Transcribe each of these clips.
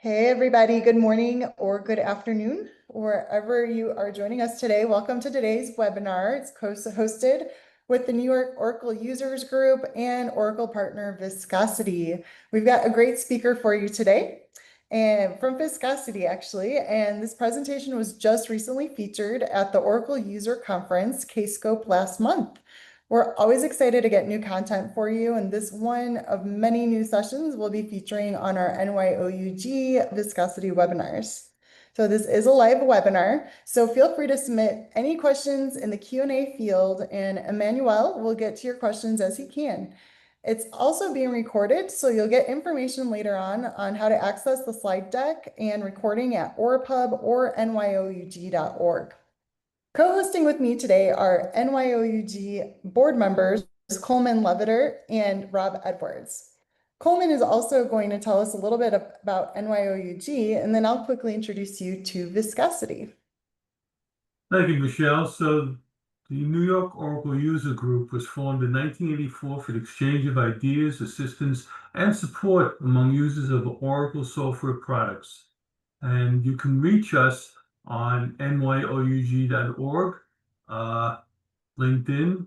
Hey, everybody. Good morning or good afternoon, wherever you are joining us today. Welcome to today's webinar. It's hosted with the New York Oracle Users Group and Oracle partner Viscosity. We've got a great speaker for you today, and from Viscosity, actually. And this presentation was just recently featured at the Oracle User Conference, Kscope, last month. We're always excited to get new content for you, and this one of many new sessions will be featuring on our NYOUG Viscosity webinars. So this is a live webinar, so feel free to submit any questions in the Q&A field, and Emanuel will get to your questions as he can. It's also being recorded, so you'll get information later on how to access the slide deck and recording at orapub or nyoug.org. Co-hosting with me today are NYOUG board members Coleman Leviter and Rob Edwards. Coleman is also going to tell us a little bit about NYOUG, and then I'll quickly introduce you to Viscosity. Thank you, Michelle. So the New York Oracle User Group was formed in 1984 for the exchange of ideas, assistance, and support among users of Oracle software products. And you can reach us on nyoug.org, LinkedIn,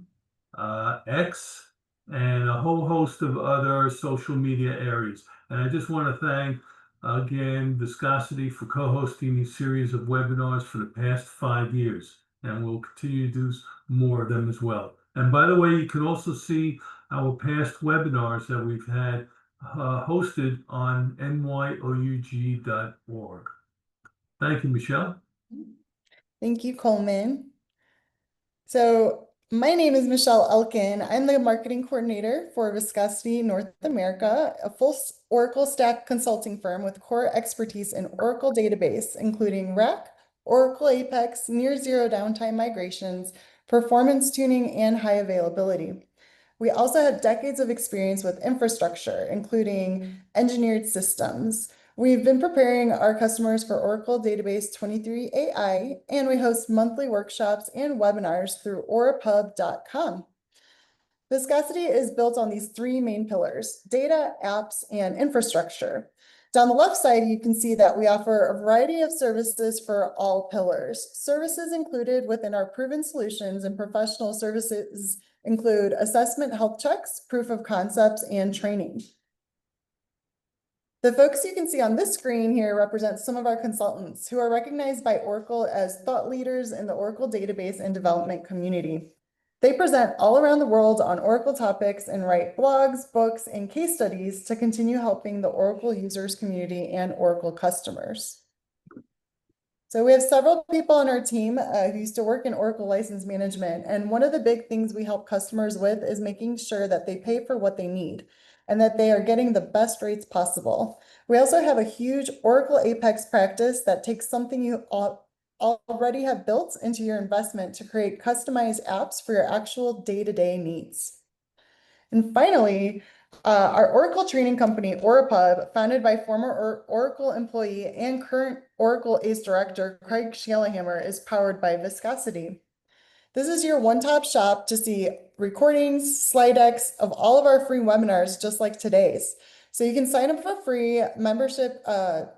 X, and a whole host of other social media areas. And I just want to thank, again, Viscosity for co-hosting these series of webinars for the past 5 years. And we'll continue to do more of them as well. And by the way, you can also see our past webinars that we've had hosted on nyoug.org. Thank you, Michelle. Thank you, Coleman. So my name is Michelle Elkin. I'm the marketing coordinator for Viscosity North America, a full Oracle stack consulting firm with core expertise in Oracle database, including RAC, Oracle APEX, near zero downtime migrations, performance tuning, and high availability. We also have decades of experience with infrastructure, including engineered systems. We've been preparing our customers for Oracle Database 23 AI, and we host monthly workshops and webinars through orapub.com. Viscosity is built on these three main pillars: data, apps, and infrastructure. Down the left side, you can see that we offer a variety of services for all pillars. Services included within our proven solutions and professional services include assessment health checks, proof of concepts, and training. The folks you can see on this screen here represent some of our consultants who are recognized by Oracle as thought leaders in the Oracle database and development community. They present all around the world on Oracle topics and write blogs, books, and case studies to continue helping the Oracle users community and Oracle customers. So we have several people on our team who used to work in Oracle license management. And one of the big things we help customers with is making sure that they pay for what they need and that they are getting the best rates possible. We also have a huge Oracle Apex practice that takes something you already have built into your investment to create customized apps for your actual day-to-day needs. And finally, our Oracle training company, Orapub, founded by former Oracle employee and current Oracle ACE director, Craig Shalehammer, is powered by Viscosity. This is your one-stop shop to see recordings, slide decks of all of our free webinars, just like today's. So you can sign up for a free membership. To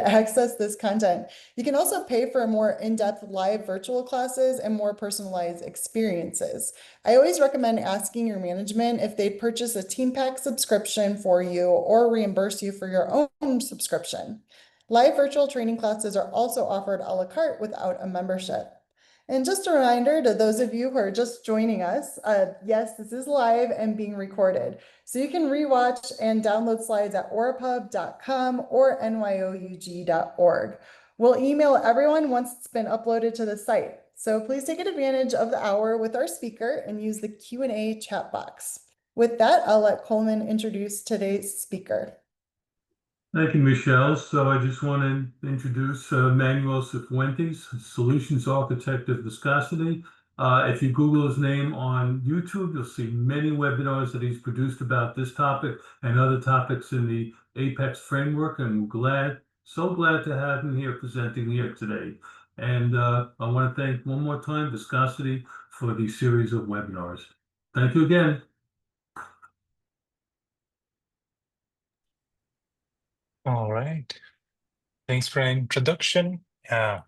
access this content. You can also pay for more in-depth live virtual classes and more personalized experiences. I always recommend asking your management if they'd purchase a Team Pack subscription for you or reimburse you for your own subscription. Live virtual training classes are also offered a la carte without a membership. And just a reminder to those of you who are just joining us, yes, this is live and being recorded. So you can rewatch and download slides at orapub.com or nyoug.org. We'll email everyone once it's been uploaded to the site. So please take advantage of the hour with our speaker and use the Q&A chat box. With that, I'll let Coleman introduce today's speaker. Thank you, Michelle. So I just want to introduce Emanuel Cifuentes, Solutions Architect of Viscosity. If you Google his name on YouTube, you'll see many webinars that he's produced about this topic and other topics in the Apex framework. And we're so glad to have him here presenting here today. And I want to thank one more time Viscosity for the series of webinars. Thank you again. All right. Thanks for the introduction. I'm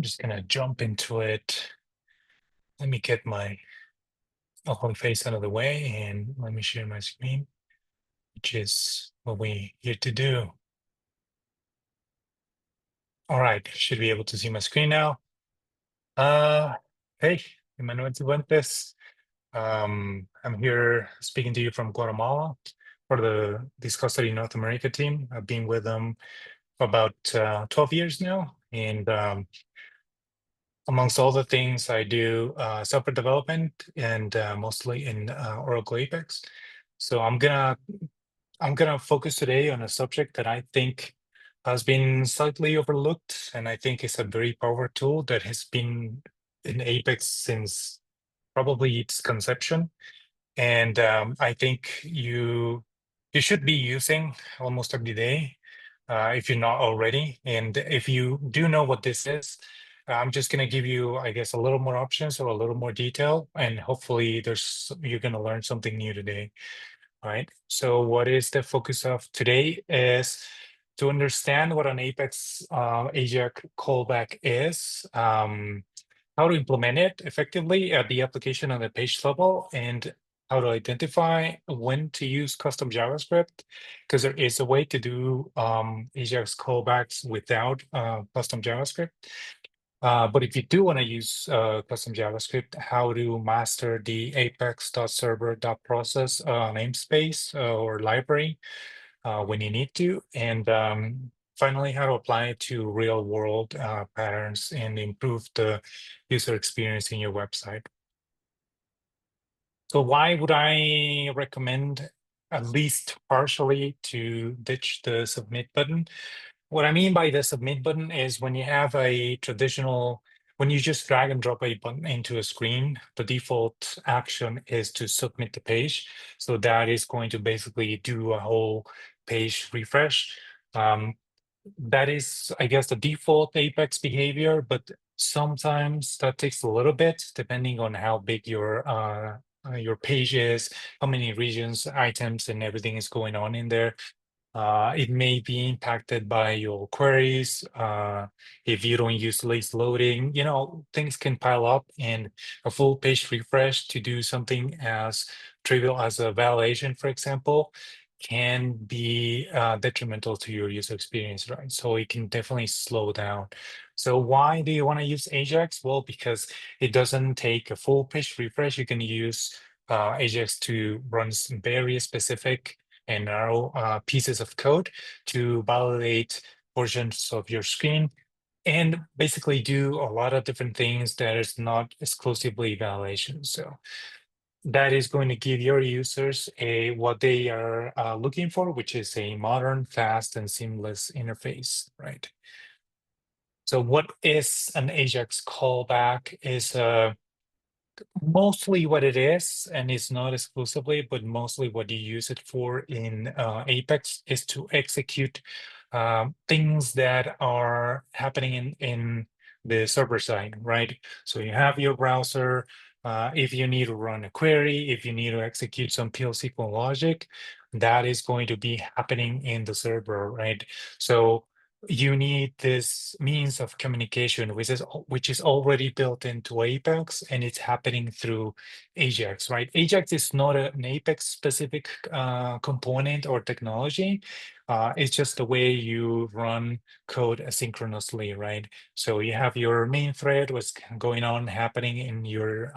just gonna jump into it. Let me get my ugly face out of the way and let me share my screen, which is what we're here to do. All right, should be able to see my screen now. Hey, Emanuel Cifuentes. I'm here speaking to you from Guatemala for the Discovery North America team. I've been with them for about 12 years now, and amongst all the things I do, software development and mostly in Oracle APEX. So I'm gonna focus today on a subject that I think has been slightly overlooked, and I think it's a very powerful tool that has been in Apex since probably its conception. And I think you should be using almost every day if you're not already. And if you do know what this is, I'm just going to give you, I guess, a little more options or a little more detail, and hopefully you're going to learn something new today. All right. So what is the focus of today is to understand what an Apex AJAX callback is, how to implement it effectively at the application on the page level, and how to identify when to use custom JavaScript, because there is a way to do AJAX callbacks without custom JavaScript. But if you do want to use custom JavaScript, how to master the apex.server.process namespace or library when you need to, and finally, how to apply it to real world patterns and improve the user experience in your website. So why would I recommend at least partially to ditch the submit button? What I mean by the submit button is when you have a traditional, when you just drag and drop a button into a screen, the default action is to submit the page. So that is going to basically do a whole page refresh. That is, I guess, the default Apex behavior, but sometimes that takes a little bit depending on how big your page is, how many regions, items, and everything is going on in there. It may be impacted by your queries. If you don't use list loading, things can pile up, and a full page refresh to do something as trivial as a validation, for example, can be detrimental to your user experience, right? So it can definitely slow down. So why do you want to use Ajax? Well, because it doesn't take a full page refresh. You can use Ajax to run some very specific and narrow pieces of code to validate portions of your screen and basically do a lot of different things that is not exclusively validation. So that is going to give your users what they are looking for, which is a modern, fast, and seamless interface, right? So what is an Ajax callback is mostly what it is, and it's not exclusively, but mostly what you use it for in Apex is to execute things that are happening in the server side, right? So you have your browser. If you need to run a query, if you need to execute some PL/SQL logic, that is going to be happening in the server, right? So you need this means of communication, which is already built into Apex, and it's happening through Ajax, right? Ajax is not an Apex specific component or technology. It's just the way you run code asynchronously, right? So you have your main thread, what's going on happening in your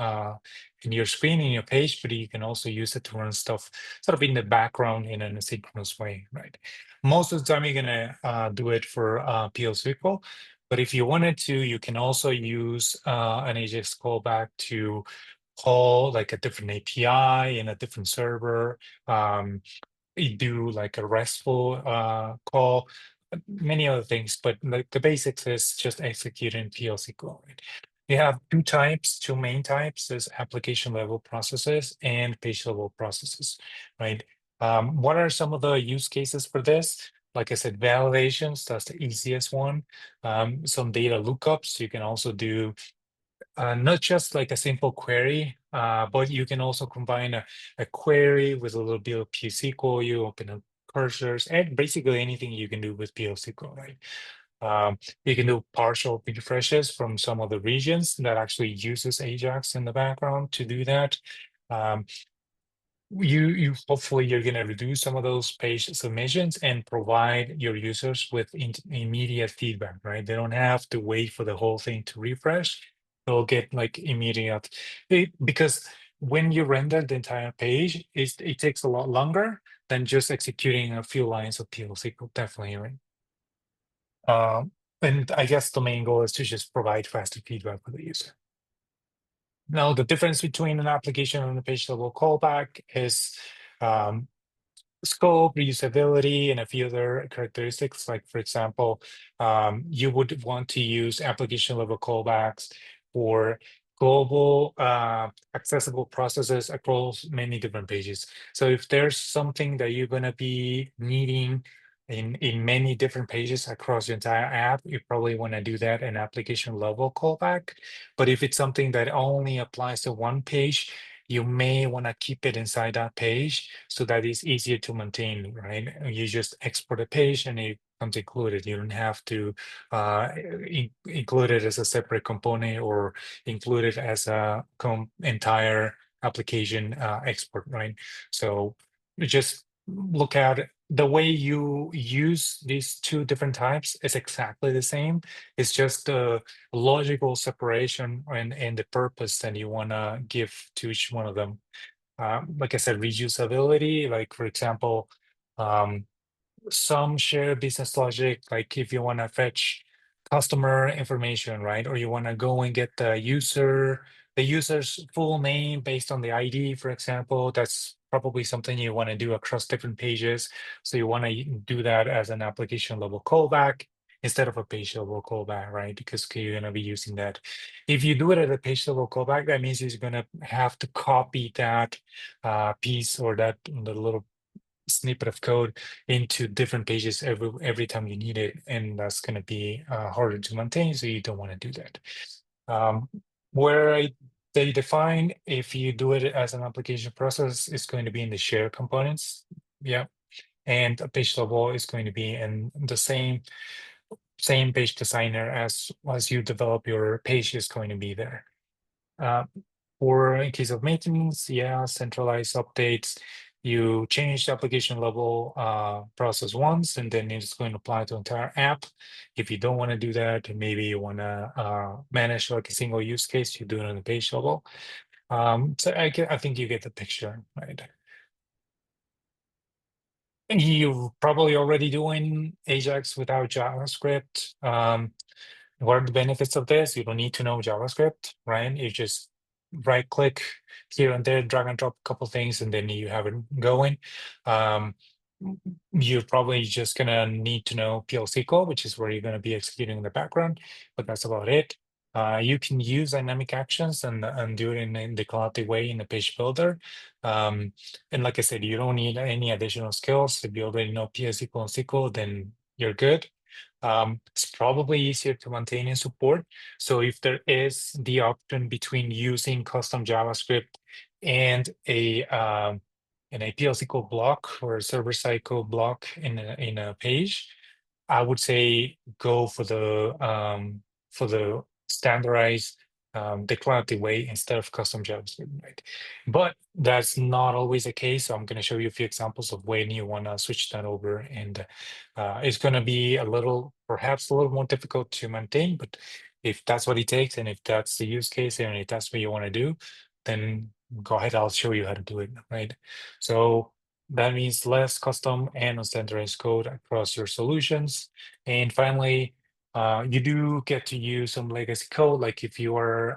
screen, in your page, but you can also use it to run stuff sort of in the background in an asynchronous way, right? Most of the time, you're gonna do it for PL/SQL, but if you wanted to, you can also use an Ajax callback to call like a different API in a different server. You do like a RESTful call, many other things, but like the basics is just executing PL/SQL. Right? You have two main types: there's application level processes and page level processes, right? What are some of the use cases for this? Like I said, validations, that's the easiest one. Some data lookups, you can also do not just like a simple query, but you can also combine a query with a little bit of PSQL. You open up cursors, and basically anything you can do with PL/SQL, right? You can do partial refreshes from some of the regions that actually uses Ajax in the background to do that. You hopefully you're going to reduce some of those page submissions and provide your users with immediate feedback, right? They don't have to wait for the whole thing to refresh. They'll get like immediate because when you render the entire page, it takes a lot longer than just executing a few lines of PL/SQL, definitely, right? And I guess the main goal is to just provide faster feedback for the user. Now, the difference between an application and a page level callback is scope, reusability, and a few other characteristics. Like, for example, you would want to use application level callbacks for global accessible processes across many different pages. So if there's something that you're going to be needing in many different pages across your entire app, you probably want to do that in application level callback. But if it's something that only applies to one page, you may want to keep it inside that page so that it's easier to maintain, right? You just export a page and it comes included. You don't have to include it as a separate component or include it as a entire application export, right? So just look at the way you use these two different types is exactly the same. It's just the logical separation and the purpose that you want to give to each one of them. Like I said, reusability, like for example, some share business logic, like if you want to fetch customer information, right? Or you want to go and get the user's full name based on the ID, for example, that's probably something you want to do across different pages. So you want to do that as an application level callback instead of a page level callback, right? Because you're going to be using that. If you do it at a page level callback, that means you're going to have to copy that piece or the little snippet of code into different pages every time you need it, and that's going to be harder to maintain, so you don't want to do that. Where they define if you do it as an application process is going to be in the share components, yeah, and a page level is going to be in the same page designer as you develop your page is going to be there. Or in case of maintenance, yeah, centralized updates, you change the application level process once, and then it's going to apply to entire app. If you don't want to do that, maybe you want to manage like a single use case, you do it on the page level. So I think you get the picture, right? And you're probably already doing Ajax without JavaScript. What are the benefits of this? You don't need to know JavaScript, right? You just right click here and there, drag and drop a couple things, and then you have it going. You're probably just gonna need to know PL/SQL, which is where you're gonna be executing in the background, but that's about it. You can use dynamic actions and do it in the Colate way in the page builder. And like I said, you don't need any additional skills. If you already know PL/SQL and SQL, then you're good. It's probably easier to maintain and support. So if there is the option between using custom JavaScript and a PL/SQL block or a server-side code block in a page, I would say go for the standardized declarative way instead of custom JavaScript, right? But that's not always the case. So I'm going to show you a few examples of when you want to switch that over, and it's going to be perhaps a little more difficult to maintain. But if that's what it takes, and if that's the use case, and if that's what you want to do, then go ahead. I'll show you how to do it, right? So that means less custom and standardized code across your solutions. And finally, you do get to use some legacy code, like if you are,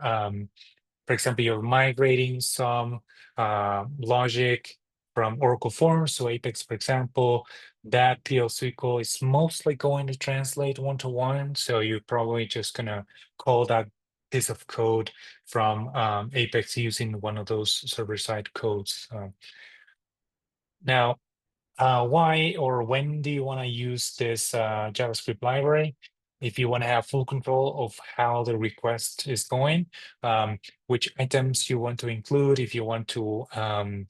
for example, you're migrating some logic from Oracle Forms to Apex, for example, that PL/SQL is mostly going to translate one-to-one. So you're probably just gonna call that piece of code from Apex using one of those server-side codes. Now, why or when do you want to use this JavaScript library? if you want to have full control of how the request is going, which items you want to include, if you want to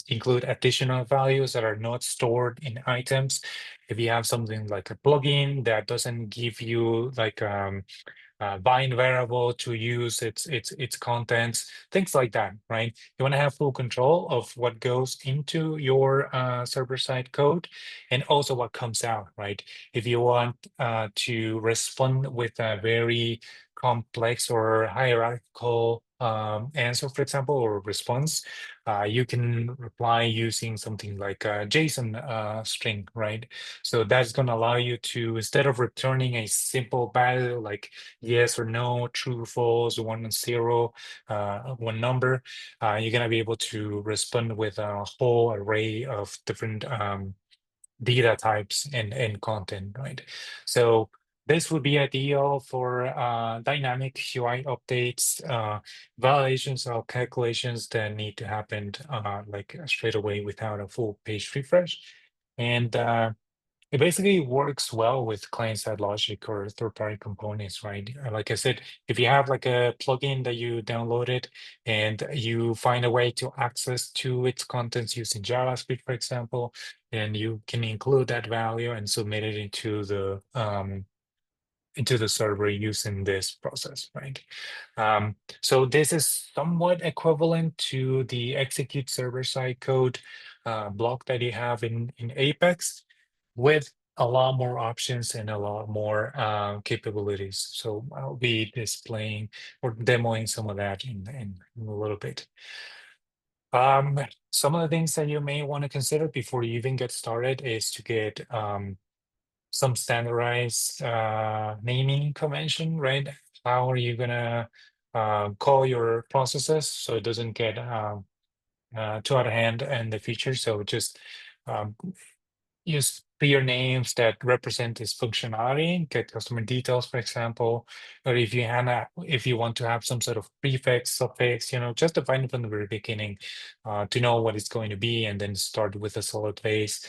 include additional values that are not stored in items, if you have something like a plugin that doesn't give you like bind variable to use its contents, things like that, right? You want to have full control of what goes into your server-side code and also what comes out, right? If you want to respond with a very complex or hierarchical answer, for example, or response, you can reply using something like a JSON string, right? So that's going to allow you to, instead of returning a simple value like yes or no, true, false, 1 and 0, one number, you're going to be able to respond with a whole array of different data types and content, right? So this would be ideal for dynamic UI updates, validations or calculations that need to happen like straight away without a full page refresh. And it basically works well with client-side logic or third-party components, right? Like I said, if you have like a plugin that you downloaded and you find a way to access to its contents using JavaScript, for example, then you can include that value and submit it into the server using this process, right? So this is somewhat equivalent to the execute server-side code block that you have in Apex, with a lot more options and a lot more capabilities. So I'll be displaying or demoing some of that in a little bit. Some of the things that you may want to consider before you even get started is to get some standardized naming convention, right? How are you gonna call your processes so it doesn't get too out of hand in the future? So just um, use clear names that represent this functionality, get customer details, for example, or if you want to have some sort of prefix, suffix, just define it from the very beginning to know what it's going to be, and then start with a solid base.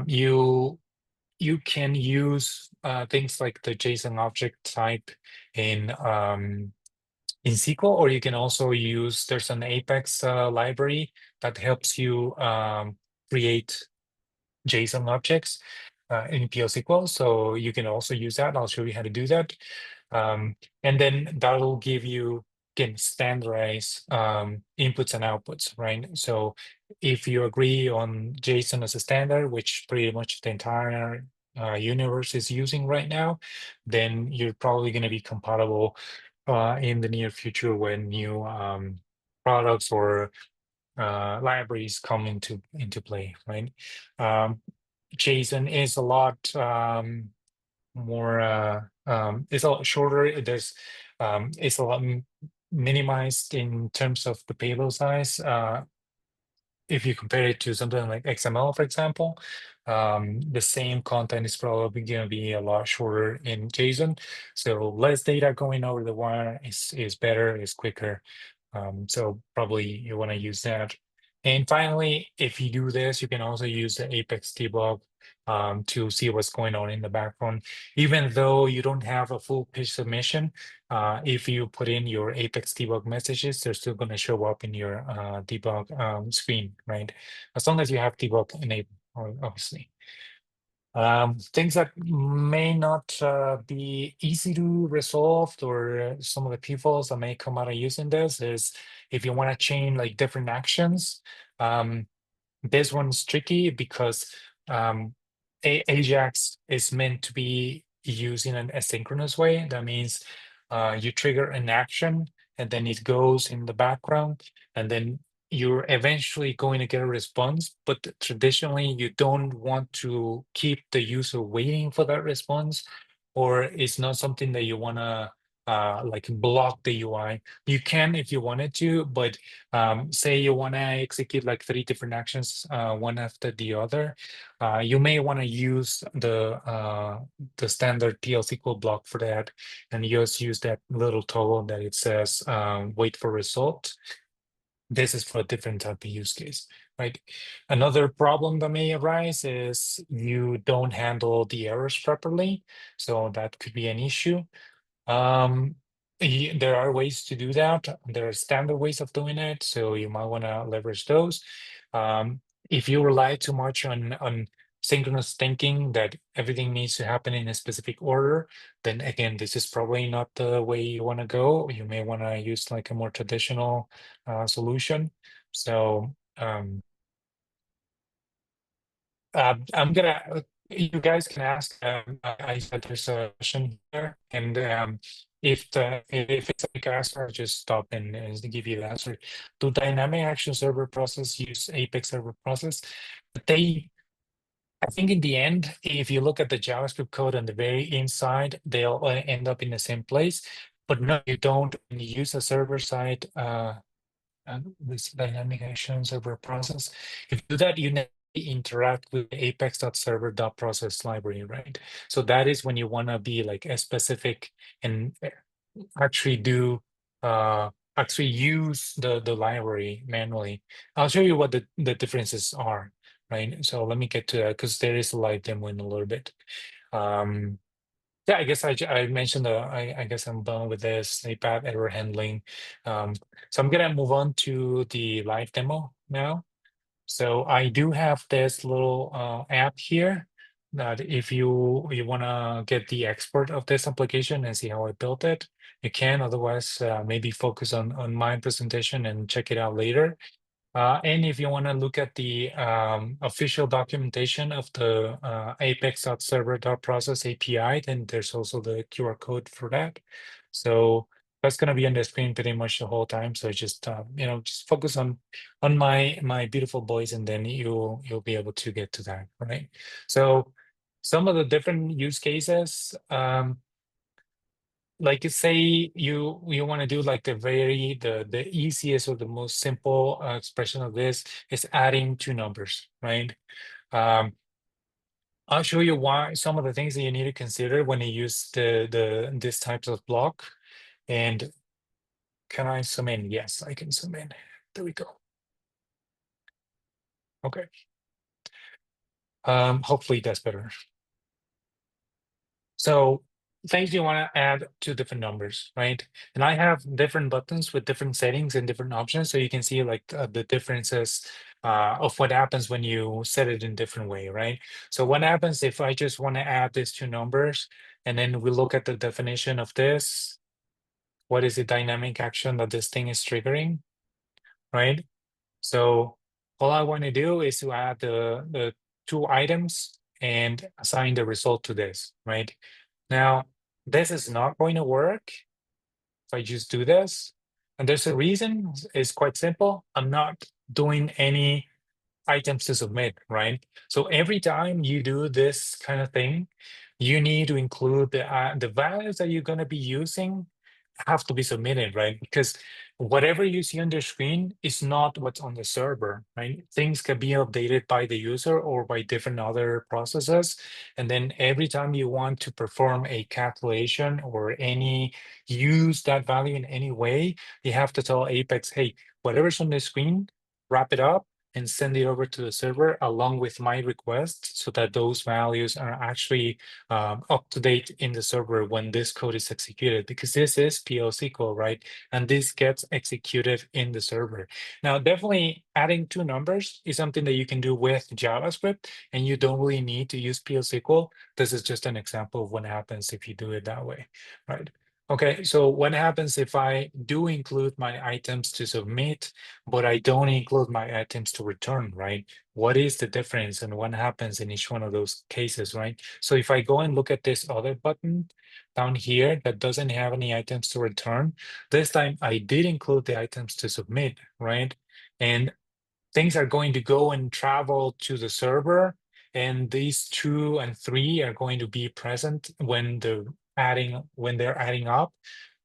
You can use things like the JSON object type in SQL, or you can also use, there's an Apex library that helps you create JSON objects in PL/SQL. So you can also use that. I'll show you how to do that. And then that'll give you, again, standardized inputs and outputs, right? So if you agree on JSON as a standard, which pretty much the entire universe is using right now, then you're probably going to be compatible in the near future when new products or libraries come into play, right? JSON is a lot more it's a lot shorter. There's it's a lot minimized in terms of the payload size. If you compare it to something like XML, for example, the same content is probably going to be a lot shorter in JSON. So less data going over the wire is better, is quicker. So probably you want to use that. And finally, if you do this, you can also use the Apex debug to see what's going on in the background. Even though you don't have a full page submission, if you put in your Apex debug messages, they're still going to show up in your debug screen, right? As long as you have debug enabled, obviously. Things that may not be easy to resolve, or some of the pitfalls that may come out of using this, is if you want to chain like different actions. This one's tricky because Ajax is meant to be used in an asynchronous way. That means you trigger an action and then it goes in the background, and then you're eventually going to get a response. But traditionally, you don't want to keep the user waiting for that response, or it's not something that you want to like block the UI. You can if you wanted to, but say you want to execute like 3 different actions, one after the other, you may want to use the standard PL/SQL block for that, and just use that little toggle that it says wait for result. This is for a different type of use case, right? Another problem that may arise is you don't handle the errors properly. So that could be an issue. There are ways to do that. There are standard ways of doing it, so you might want to leverage those. If you rely too much on synchronous thinking that everything needs to happen in a specific order, then again, this is probably not the way you want to go. You may want to use like a more traditional solution. So I'm gonna. You guys can ask. I said there's a question here, and if it's like answer, just stop and give you the answer. Do dynamic action server process use Apex server process? But I think in the end, if you look at the JavaScript code on the very inside, they'll end up in the same place. But no, you don't. When you use a server side, this dynamic action server process, if you do that, you need to interact with the apex.server.process library, right? So that is when you want to be like as specific and actually do actually use the library manually. I'll show you what the differences are, right? So let me get to that because there is a live demo in a little bit. Yeah, I guess I mentioned I guess I'm done with this APAT error handling. So I'm gonna move on to the live demo now. So I do have this little app here that if you wanna get the export of this application and see how I built it, you can. Otherwise, maybe focus on my presentation and check it out later. And if you want to look at the official documentation of the apex.server.process API, then there's also the QR code for that. So that's going to be on the screen pretty much the whole time. So just just focus on my beautiful boys, and then you'll be able to get to that, right? So some of the different use cases. Like say you want to do like the easiest or the most simple expression of this is adding two numbers, right? I'll show you why some of the things that you need to consider when you use this types of block. And can I zoom in? Yes, I can zoom in. There we go. Okay. Hopefully that's better. So things you want to add two different numbers, right? And I have different buttons with different settings and different options, so you can see like the differences of what happens when you set it in different way, right? So what happens if I just want to add these two numbers, and then we look at the definition of this? What is the dynamic action that this thing is triggering, right? So all I want to do is to add the two items and assign the result to this, right? Now, this is not going to work if I just do this. And there's a reason. It's quite simple. I'm not doing any items to submit, right? So every time you do this kind of thing, you need to include the values that you're going to be using have to be submitted, right? Because whatever you see on the screen is not what's on the server, right? Things can be updated by the user or by different other processes. And then every time you want to perform a calculation or use that value in any way, you have to tell Apex, hey, whatever's on the screen, wrap it up and send it over to the server along with my request so that those values are actually up to date in the server when this code is executed, because this is PL/SQL, right? And this gets executed in the server. Now, definitely adding two numbers is something that you can do with JavaScript, and you don't really need to use PL/SQL. This is just an example of what happens if you do it that way, right? Okay, so what happens if I do include my items to submit, but I don't include my items to return, right? What is the difference and what happens in each one of those cases, right? So if I go and look at this other button down here that doesn't have any items to return, this time I did include the items to submit, right? And things are going to go and travel to the server, and these 2 and 3 are going to be present when they're adding up,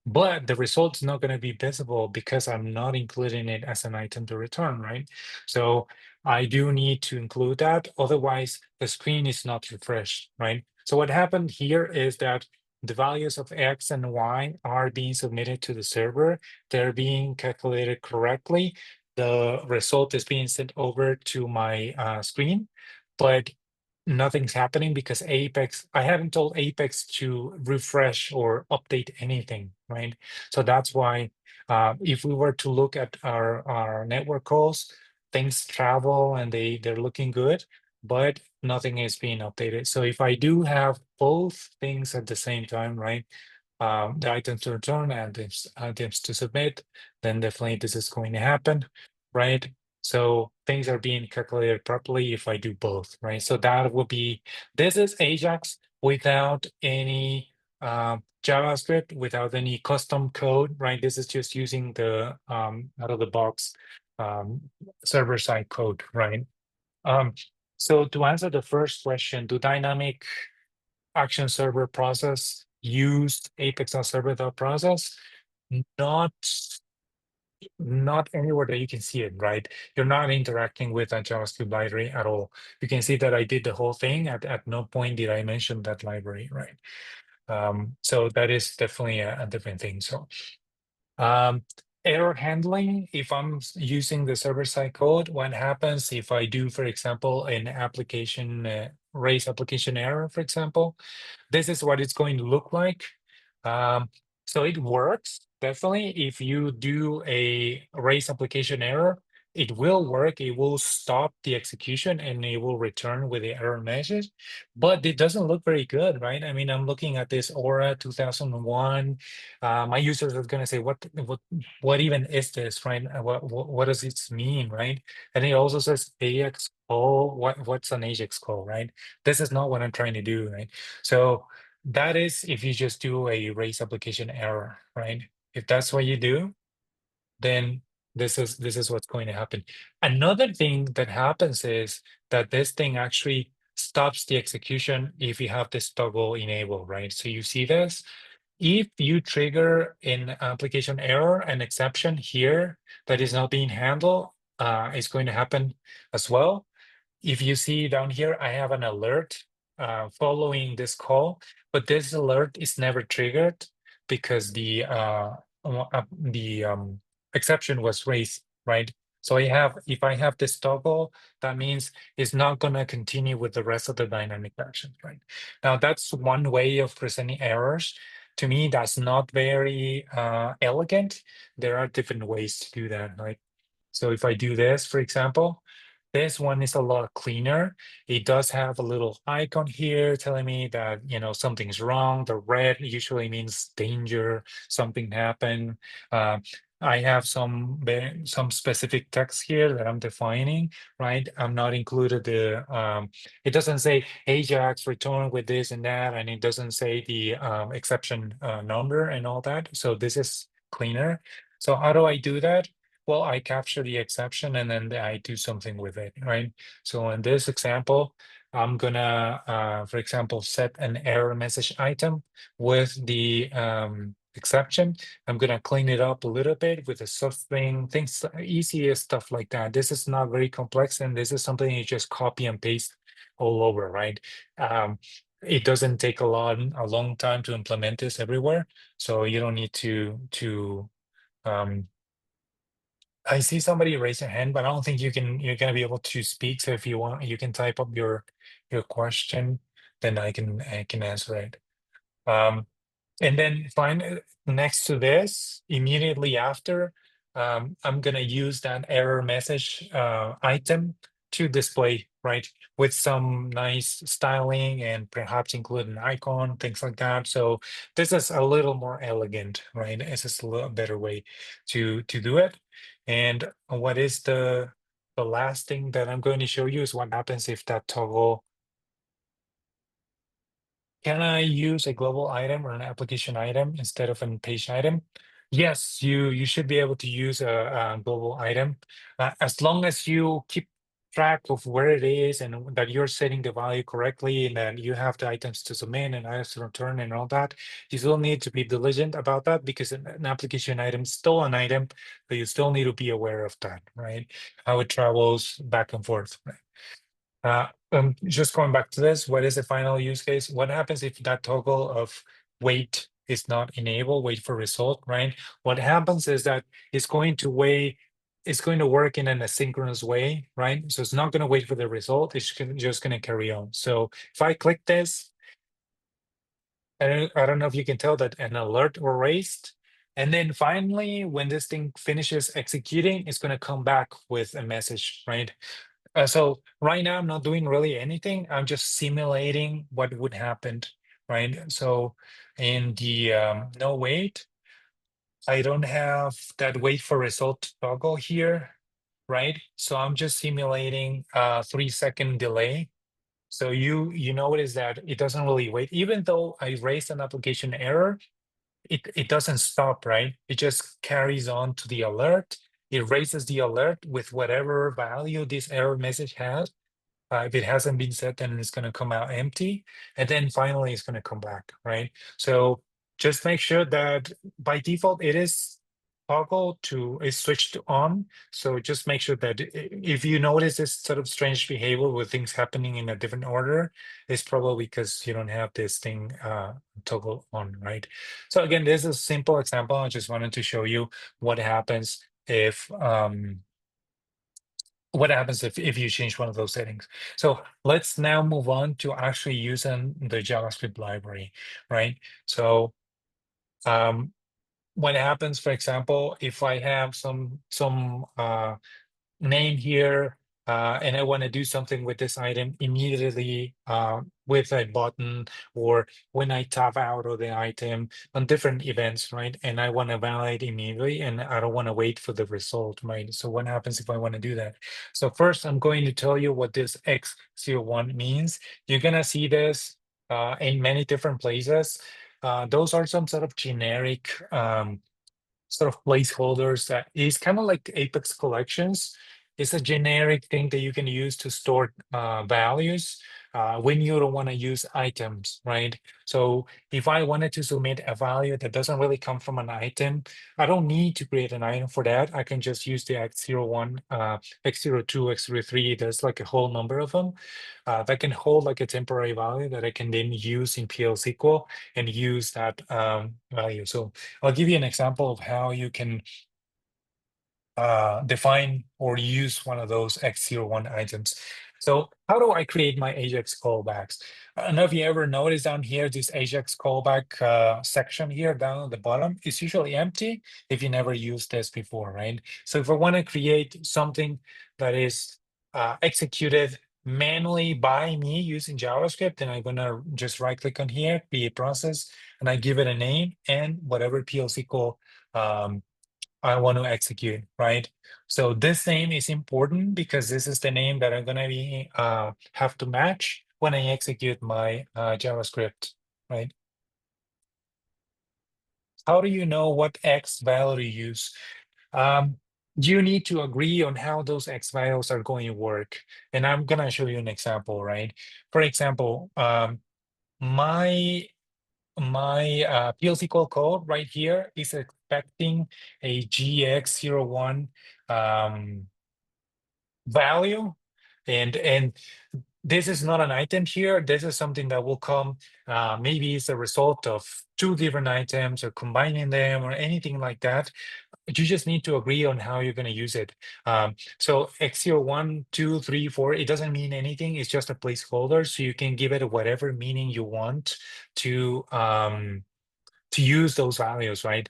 but the result is not going to be visible because I'm not including it as an item to return, right? So I do need to include that, otherwise the screen is not refreshed, right? So what happened here is that the values of X and Y are being submitted to the server. They're being calculated correctly, the result is being sent over to my screen, but nothing's happening because I haven't told Apex to refresh or update anything, right? So that's why if we were to look at our network calls, things travel and they're looking good, but nothing is being updated. So if I do have both things at the same time, right? The items to return and items to submit, then definitely this is going to happen, right? So things are being calculated properly if I do both, right? So that would be, this is Ajax without any JavaScript, without any custom code, right? This is just using the out of the box server-side code, right? So to answer the first question, do dynamic action server process used apex.server.process? Not anywhere that you can see it, right? You're not interacting with a JavaScript library at all. You can see that I did the whole thing. At no point did I mention that library, right? So that is definitely a different thing. So error handling, if I'm using the server-side code, what happens if I do, for example, an application, raise application error, for example, this is what it's going to look like. So it works, definitely. If you do a raise application error, it will work. It will stop the execution and it will return with the error message, but it doesn't look very good, right? I mean, I'm looking at this Aura 2001. My users are going to say, what even is this, right? What does it mean, right? And it also says AJAX call. What's an AJAX call, right? This is not what I'm trying to do, right? So that is if you just do a raise application error, right? If that's what you do, then this is what's going to happen. Another thing that happens is that this thing actually stops the execution if you have this toggle enabled, right? So you see this. If you trigger an application error, an exception here that is not being handled, is going to happen as well. If you see down here, I have an alert following this call, but this alert is never triggered because the exception was raised, right? So if I have this toggle, that means it's not gonna continue with the rest of the dynamic actions, right? Now that's one way of presenting errors. To me, that's not very elegant. There are different ways to do that, right? So if I do this, for example, this one is a lot cleaner. It does have a little icon here telling me that, something's wrong. The red usually means danger, something happened. I have some specific text here that I'm defining, right? I'm not included it doesn't say Ajax return with this and that, and it doesn't say the exception number and all that. So this is cleaner. So how do I do that? Well, I capture the exception and then I do something with it, right? So in this example, I'm gonna, for example, set an error message item with the exception. I'm gonna clean it up a little bit with a something, things, easy stuff like that. This is not very complex, and this is something you just copy and paste all over, right? It doesn't take a long time to implement this everywhere, so you don't need to I see somebody raise their hand, but I don't think you're gonna be able to speak. So if you want, you can type up your question, then I can answer it. And then next to this, immediately after, I'm gonna use that error message item to display, right, with some nice styling and perhaps include an icon, things like that. So this is a little more elegant, right? This is a little better way to do it. And what is the last thing that I'm going to show you is what happens if that toggle. Can I use a global item or an application item instead of a page item? Yes, you should be able to use a global item as long as you keep track of where it is and that you're setting the value correctly and that you have the items to submit and items to return and all that. You still need to be diligent about that because an application item is still an item, but you still need to be aware of that, right? How it travels back and forth, right? Just going back to this, what is the final use case? What happens if that toggle of wait is not enabled, wait for result, right? What happens is that it's going to wait it's going to work in an asynchronous way, right? So it's not going to wait for the result. It's just going to carry on. So if I click this, I don't know if you can tell that an alert were raised. And then finally, when this thing finishes executing, it's going to come back with a message, right? So right now, I'm not doing really anything. I'm just simulating what would happen, right? So in the no wait, I don't have that wait for result toggle here, right? So I'm just simulating a 3-second delay. So you notice that it doesn't really wait, even though I raised an application error, it doesn't stop, right? It just carries on to the alert. It raises the alert with whatever value this error message has. If it hasn't been set, then it's going to come out empty. And then finally, it's going to come back, right? So just make sure that by default, it is toggle to is switched to on. So just make sure that if you notice this sort of strange behavior with things happening in a different order, it's probably because you don't have this thing toggle on, right? So again, this is a simple example. I just wanted to show you what happens if if you change one of those settings. So let's now move on to actually using the JavaScript library, right? So what happens, for example, if I have some name here, and I want to do something with this item immediately with a button, or when I tap out of the item on different events, right? And I want to validate immediately, and I don't want to wait for the result, right? So what happens if I want to do that? So first, I'm going to tell you what this X01 means. You're going to see this in many different places. Those are some sort of generic sort of placeholders that is kind of like Apex collections. It's a generic thing that you can use to store values when you don't want to use items, right? So if I wanted to submit a value that doesn't really come from an item, I don't need to create an item for that. I can just use the X01, X02, X03. There's like a whole number of them that can hold like a temporary value that I can then use in PL SQL and use that value. So I'll give you an example of how you can define or use one of those X01 items. So how do I create my AJAX callbacks? I don't know if you ever notice down here, this AJAX callback section here down at the bottom is usually empty if you never used this before, right? So if I want to create something that is executed manually by me using JavaScript, then I'm going to just right click on here, create process, and I give it a name and whatever PL SQL I want to execute, right? So this name is important because this is the name that I'm gonna be have to match when I execute my JavaScript, right? How do you know what X value to use? You need to agree on how those X values are going to work. And I'm gonna show you an example, right? For example, my PL SQL code right here is expecting a GX01 value, and this is not an item here. This is something that will come. Maybe it's a result of two different items or combining them or anything like that. But you just need to agree on how you're going to use it. So X01, 2, 3, 4, it doesn't mean anything. It's just a placeholder. So you can give it whatever meaning you want to use those values, right?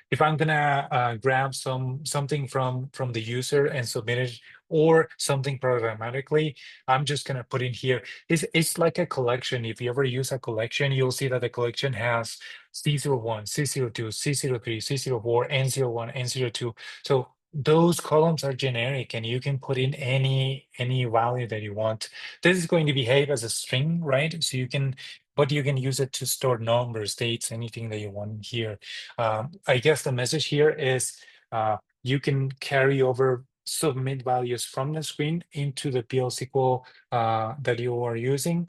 If I'm gonna grab something from the user and submit it, or something programmatically, I'm just gonna put in here. It's like a collection. If you ever use a collection, you'll see that the collection has C01, C02, C03, C04, N01, N02. So those columns are generic, and you can put in any value that you want. This is going to behave as a string, right? So you can, but you can use it to store numbers, dates, anything that you want here. I guess the message here is you can carry over submit values from the screen into the PL SQL that you are using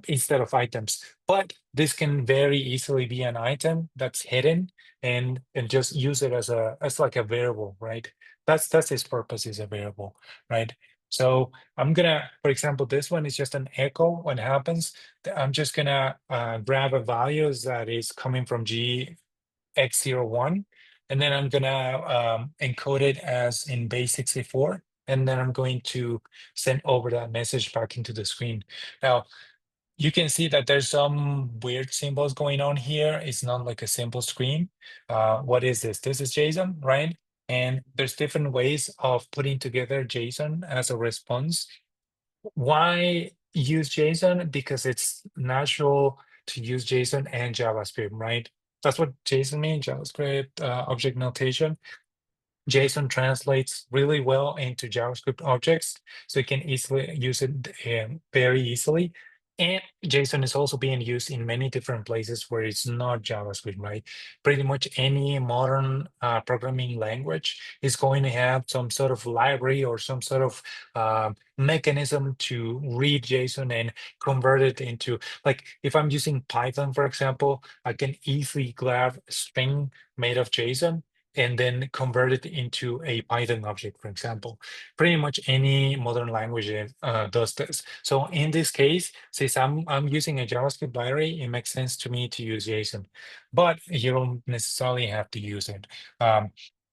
instead of items. But this can very easily be an item that's hidden, and just use it as like a variable, right? That's its purpose, is a variable, right? So I'm gonna, for example, this one is just an echo. What happens? I'm just gonna grab a value that is coming from GX01, and then I'm gonna encode it as in base64, and then I'm going to send over that message back into the screen. Now, you can see that there's some weird symbols going on here. It's not like a simple screen. What is this? This is JSON, right? And there's different ways of putting together JSON as a response. Why use JSON? Because it's natural to use JSON and JavaScript, right? That's what JSON means, JavaScript object notation. JSON translates really well into JavaScript objects, so you can easily use it very easily. And JSON is also being used in many different places where it's not JavaScript, right? Pretty much any modern programming language is going to have some sort of library or some sort of mechanism to read JSON and convert it into, like, if I'm using Python, for example, I can easily grab a string made of JSON and then convert it into a Python object, for example. Pretty much any modern language does this. So in this case, since I'm using a JavaScript library, it makes sense to me to use JSON, but you don't necessarily have to use it.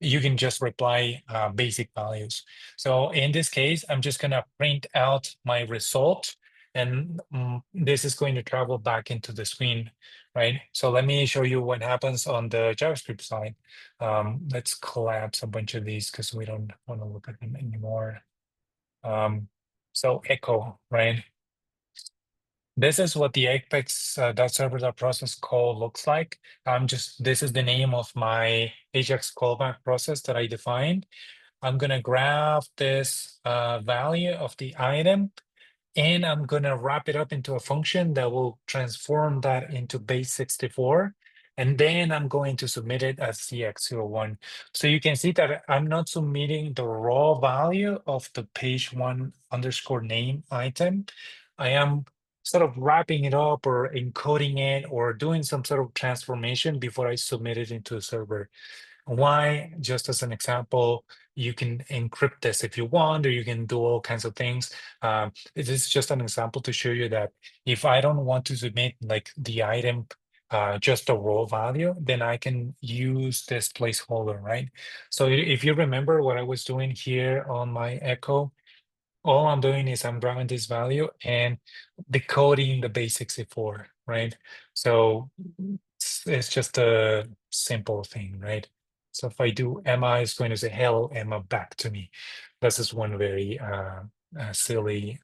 You can just reply basic values. So in this case, I'm just gonna print out my result, and this is going to travel back into the screen, right? So let me show you what happens on the JavaScript side. Let's collapse a bunch of these because we don't want to look at them anymore. So echo, right? This is what the apex.server.process call looks like. This is the name of my AJAX callback process that I defined. I'm gonna grab this value of the item, and I'm gonna wrap it up into a function that will transform that into base64. And then I'm going to submit it as CX01. So you can see that I'm not submitting the raw value of the page1_name item. I am sort of wrapping it up or encoding it or doing some sort of transformation before I submit it into the server. Why? Just as an example, you can encrypt this if you want, or you can do all kinds of things. This is just an example to show you that if I don't want to submit like the item, just a raw value, then I can use this placeholder, right? So if you remember what I was doing here on my echo, all I'm doing is I'm grabbing this value and decoding the base64, right? So it's just a simple thing, right? So if I do Emma, it's going to say hello Emma back to me. This is one very silly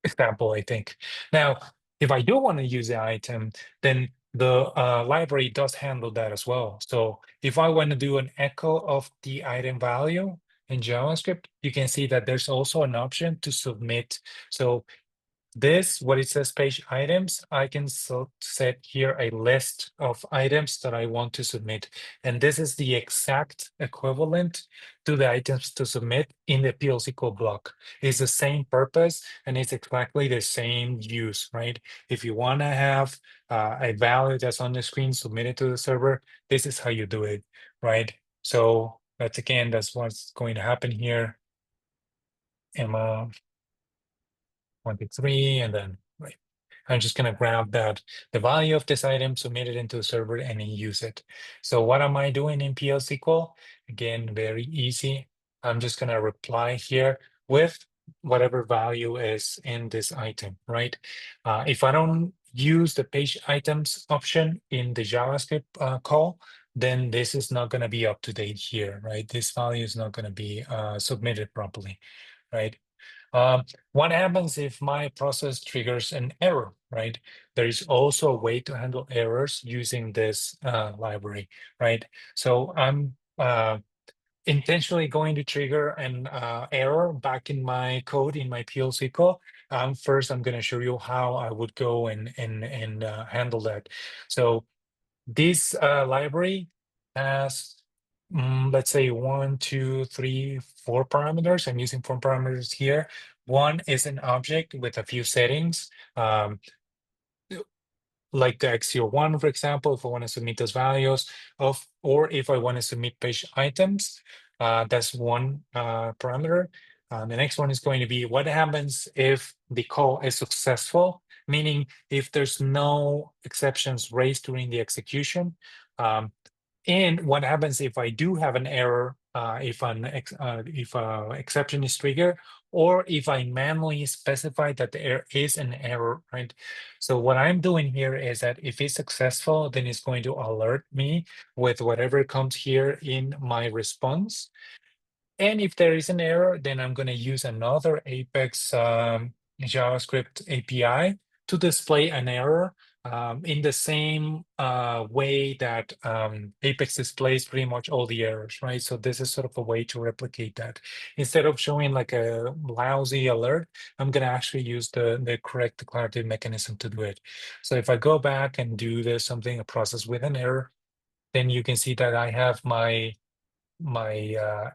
example, I think. Now, if I do want to use the item, then the library does handle that as well. So if I want to do an echo of the item value in JavaScript, you can see that there's also an option to submit. So this, what it says page items, I can set here a list of items that I want to submit. And this is the exact equivalent to the items to submit in the PL SQL block. It's the same purpose and it's exactly the same use, right? If you want to have a value that's on the screen submitted to the server, this is how you do it, right? So that's what's going to happen here. Emma 23, and then right. I'm just gonna grab the value of this item, submit it into the server, and then use it. So what am I doing in PL SQL? Again, very easy. I'm just gonna reply here with whatever value is in this item, right? If I don't use the page items option in the JavaScript call, then this is not gonna be up to date here, right? This value is not gonna be submitted properly, right? What happens if my process triggers an error, right? There is also a way to handle errors using this library, right? So I'm intentionally going to trigger an error back in my code in my PL SQL. First, I'm going to show you how I would go and handle that. So this library has, let's say 1, 2, 3, 4 parameters. I'm using 4 parameters here. One is an object with a few settings, like the X01, for example, if I want to submit those values or if I want to submit page items, that's one parameter. The next one is going to be what happens if the call is successful, meaning if there's no exceptions raised during the execution. And what happens if I do have an error, if exception is triggered, or if I manually specify that there is an error, right? So what I'm doing here is that if it's successful, then it's going to alert me with whatever comes here in my response. And if there is an error, then I'm going to use another Apex JavaScript API to display an error in the same way that Apex displays pretty much all the errors, right? So this is sort of a way to replicate that. Instead of showing like a lousy alert, I'm going to actually use the correct declarative mechanism to do it. So if I go back and do this a process with an error, then you can see that I have my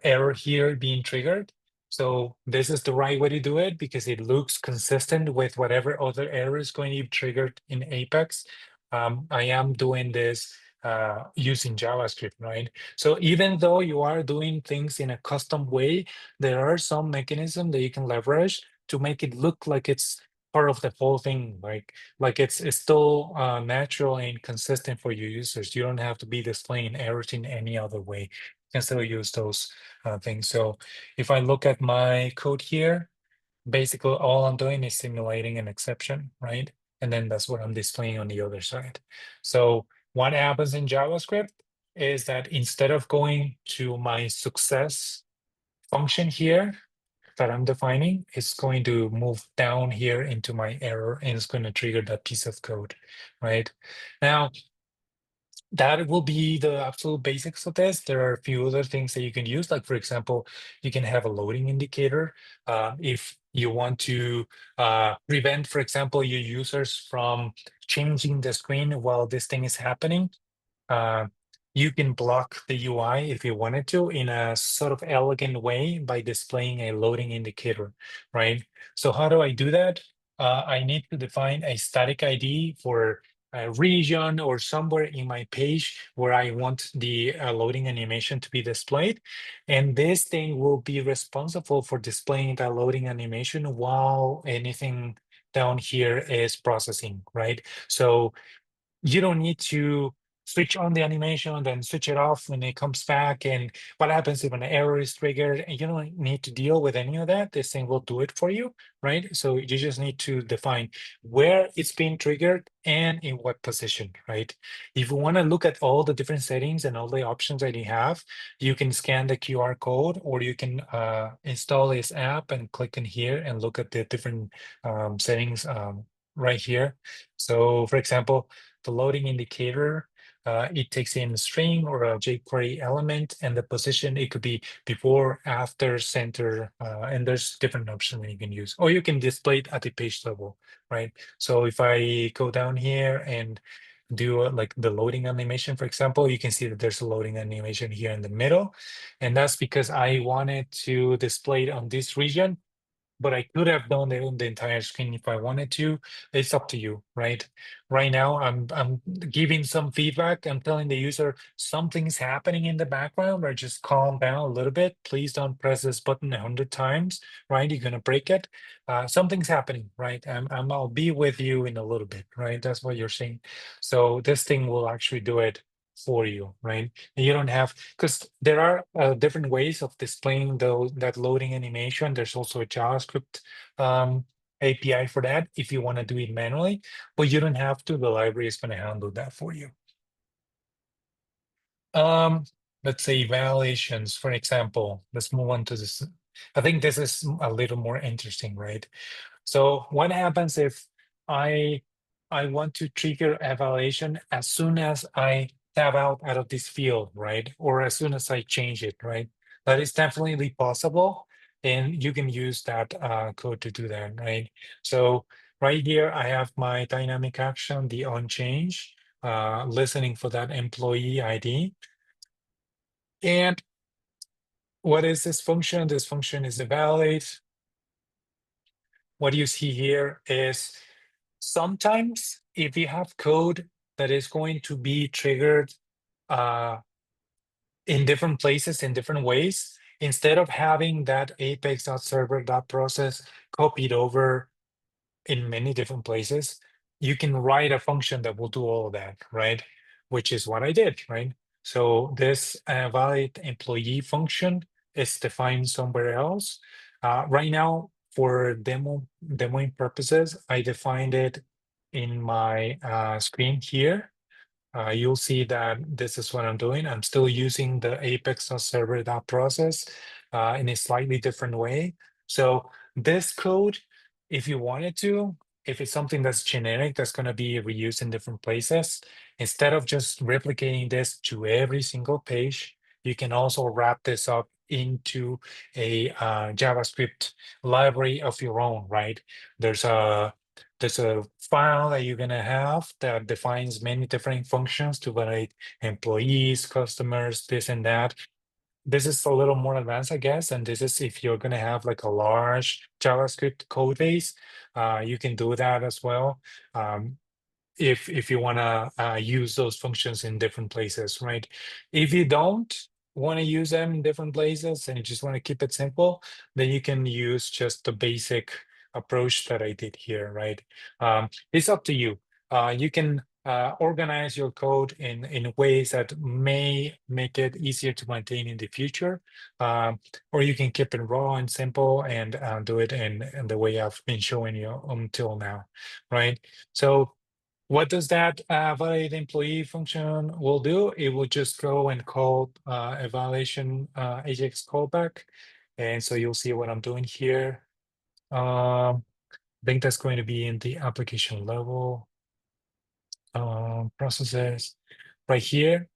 error here being triggered. So this is the right way to do it because it looks consistent with whatever other error is going to be triggered in Apex. I am doing this using JavaScript, right? So even though you are doing things in a custom way, there are some mechanisms that you can leverage to make it look like it's part of the whole thing, like it's still natural and consistent for your users. You don't have to be displaying errors in any other way. Can still use those things. So if I look at my code here, basically all I'm doing is simulating an exception, right? And then that's what I'm displaying on the other side. So what happens in JavaScript is that instead of going to my success function here that I'm defining, it's going to move down here into my error and it's going to trigger that piece of code, right? Now, that will be the absolute basics of this. There are a few other things that you can use. Like, for example, you can have a loading indicator. If you want to prevent, for example, your users from changing the screen while this thing is happening, you can block the UI if you wanted to in a sort of elegant way by displaying a loading indicator, right? So how do I do that? I need to define a static ID for a region or somewhere in my page where I want the loading animation to be displayed. And this thing will be responsible for displaying that loading animation while anything down here is processing, right? So you don't need to switch on the animation and then switch it off when it comes back. And what happens if an error is triggered? And you don't need to deal with any of that. This thing will do it for you, right? So you just need to define where it's being triggered and in what position, right? If you want to look at all the different settings and all the options that you have, you can scan the QR code or you can install this app and click in here and look at the different settings right here. So for example, the loading indicator, it takes in a string or a jQuery element, and the position, it could be before, after, center, and there's different options that you can use. Or you can display it at the page level, right? So if I go down here and do like the loading animation, for example, you can see that there's a loading animation here in the middle. And that's because I wanted to display it on this region, but I could have done it on the entire screen if I wanted to. It's up to you, right? Right now, I'm giving some feedback. I'm telling the user something's happening in the background, or just calm down a little bit. Please don't press this button 100 times, right? You're gonna break it. Something's happening, right? I'll be with you in a little bit, right? That's what you're saying. So this thing will actually do it for you, right? And you don't have, because there are different ways of displaying that loading animation. There's also a JavaScript API for that if you want to do it manually, but you don't have to. The library is going to handle that for you. Let's say evaluations, for example. Let's move on to this. I think this is a little more interesting, right? So what happens if I want to trigger evaluation as soon as I tab out of this field, right? Or as soon as I change it, right? That is definitely possible. And you can use that code to do that, right? So right here, I have my dynamic action, the on change, listening for that employee ID. And what is this function? This function is evaluate. What you see here is sometimes if you have code that is going to be triggered in different places in different ways, instead of having that apex.server.process copied over in many different places, you can write a function that will do all of that, right? Which is what I did, right? So this valid employee function is defined somewhere else. Right now, for demoing purposes, I defined it in my screen here. You'll see that this is what I'm doing. I'm still using the apex.server.process in a slightly different way. So this code, if you wanted to, if it's something that's generic, that's going to be reused in different places, instead of just replicating this to every single page, you can also wrap this up into a JavaScript library of your own, right? There's a file that you're gonna have that defines many different functions to validate employees, customers, this and that. This is a little more advanced, I guess, and this is if you're gonna have like a large JavaScript code base, you can do that as well. If you want to use those functions in different places, right? If you don't want to use them in different places and you just want to keep it simple, then you can use just the basic approach that I did here, right? It's up to you. You can organize your code in ways that may make it easier to maintain in the future, or you can keep it raw and simple and do it in the way I've been showing you until now, right? So what does that validate employee function will do? It will just go and call evaluation AJAX callback. And so you'll see what I'm doing here. I think that's going to be in the application level processes right here.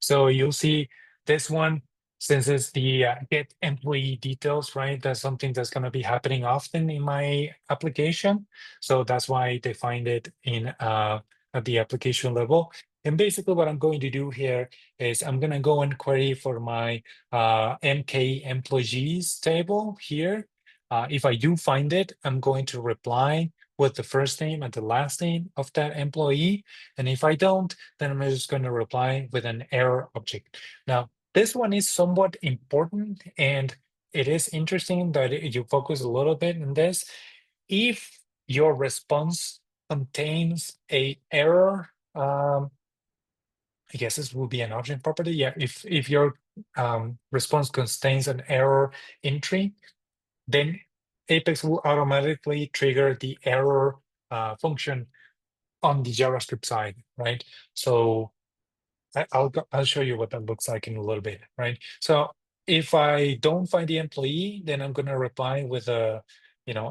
So you'll see this one, since it's the get employee details, right? That's something that's going to be happening often in my application. So that's why I defined it in at the application level. And basically what I'm going to do here is I'm going to go and query for my MK employees table here. If I do find it, I'm going to reply with the first name and the last name of that employee. And if I don't, then I'm just going to reply with an error object. Now, this one is somewhat important, and it is interesting that you focus a little bit on this. If your response contains a error, I guess this will be an object property. Yeah, if your response contains an error entry, then Apex will automatically trigger the error function on the JavaScript side, right? So I'll show you what that looks like in a little bit, right? So if I don't find the employee, then I'm going to reply with a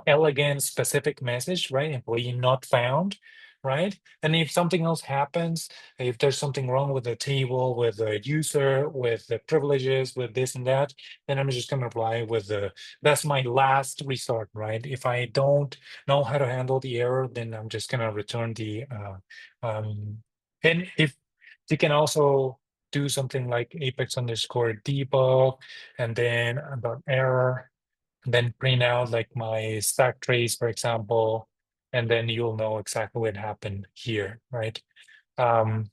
elegant specific message, right? Employee not found, right? And if something else happens, if there's something wrong with the table, with the user, with the privileges, with this and that, then I'm just going to reply with that's my last resort, right? If I don't know how to handle the error, then I'm just going to return the and if you can also do something like apex_debug and then about error, and then print out like my stack trace, for example, and then you'll know exactly what happened here, right? I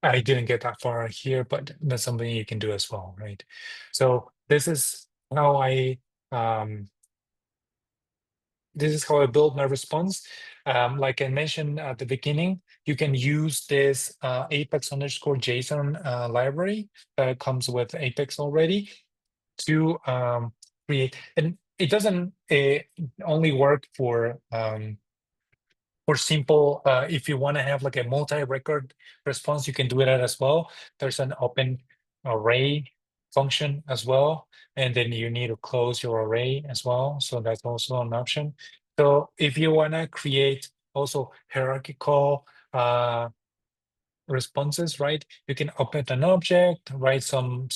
didn't get that far here, but that's something you can do as well, right? So this is how I build my response. Like I mentioned at the beginning, you can use this apex_JSON library that comes with Apex already to create, and it doesn't only work for simple, if you want to have like a multi-record response, you can do that as well. There's an open array function as well, and then you need to close your array as well. So that's also an option. So if you want to create also hierarchical responses, right? You can open an object, write some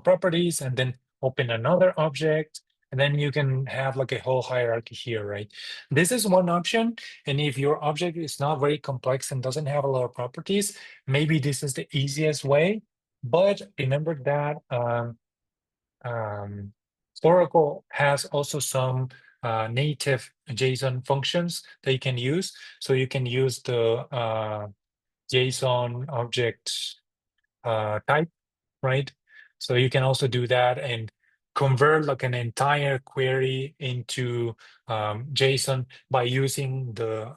properties, and then open another object, and then you can have like a whole hierarchy here, right? This is one option, and if your object is not very complex and doesn't have a lot of properties, maybe this is the easiest way. But remember that Oracle has also some native JSON functions that you can use. So you can use the JSON object type, right? So you can also do that and convert like an entire query into JSON by using the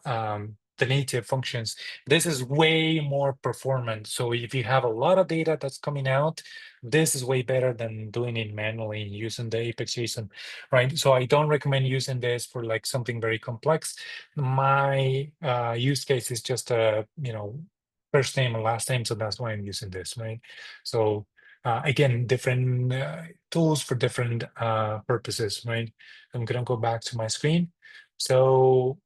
the native functions. This is way more performant. So if you have a lot of data that's coming out, this is way better than doing it manually using the Apex JSON, right? So I don't recommend using this for like something very complex. My use case is just a, first name and last name, so that's why I'm using this, right? So again, different tools for different purposes, right? I'm gonna go back to my screen. So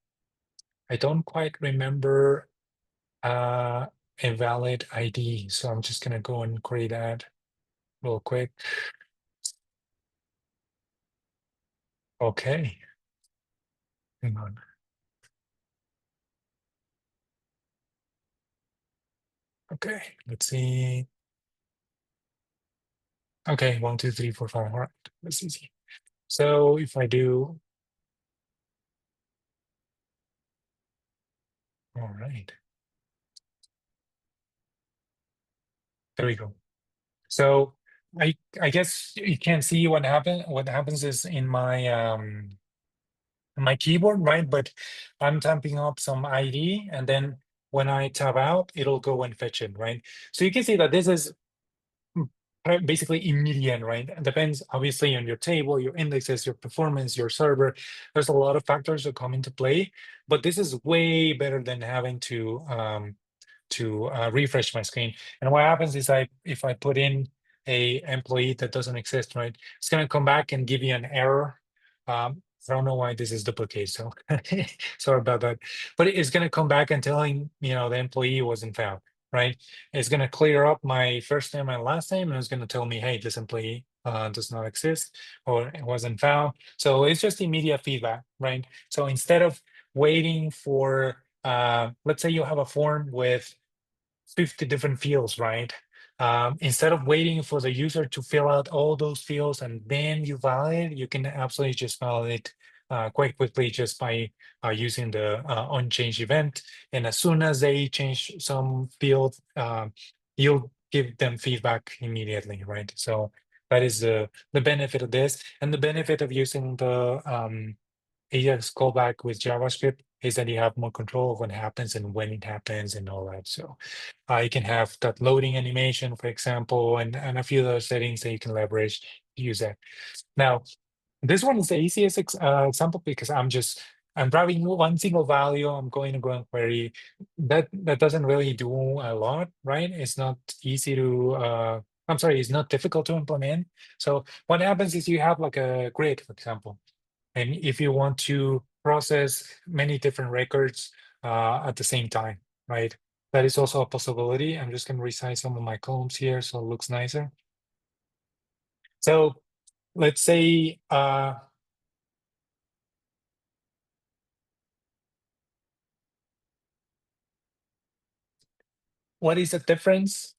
I don't quite remember a valid ID, so I'm just gonna go and create that real quick. Okay, hang on. Okay, let's see. Okay, 1, 2, 3, 4, 5. All right, that's easy. So if I do, all right, there we go. So I guess you can't see what happened. What happens is in my keyboard, right? But I'm typing up some ID, and then when I tab out, it'll go and fetch it, right? So you can see that this is basically immediate, right? It depends obviously on your table, your indexes, your performance, your server. There's a lot of factors that come into play, but this is way better than having to refresh my screen. And what happens is if I put in a employee that doesn't exist, right, it's going to come back and give you an error. I don't know why this is duplicate, so sorry about that. But it's going to come back and telling the employee wasn't found, right? It's going to clear up my first name and last name, and it's going to tell me, hey, this employee does not exist or it wasn't found. So it's just immediate feedback, right? So instead of waiting for let's say you have a form with 50 different fields, right? Instead of waiting for the user to fill out all those fields and then you validate, you can absolutely just validate quite quickly just by using the onChange event. And as soon as they change some field, you'll give them feedback immediately, right? So that is the benefit of this. And the benefit of using the AJAX callback with JavaScript is that you have more control of what happens and when it happens and all that. So you can have that loading animation, for example, and a few other settings that you can leverage to use that. Now, this one is the easiest example because I'm grabbing one single value. I'm going to go and query. That doesn't really do a lot, right? It's not easy to. I'm sorry, it's not difficult to implement. So what happens is you have like a grid, for example. And if you want to process many different records at the same time, right? That is also a possibility. I'm just going to resize some of my columns here so it looks nicer. So let's say what is the difference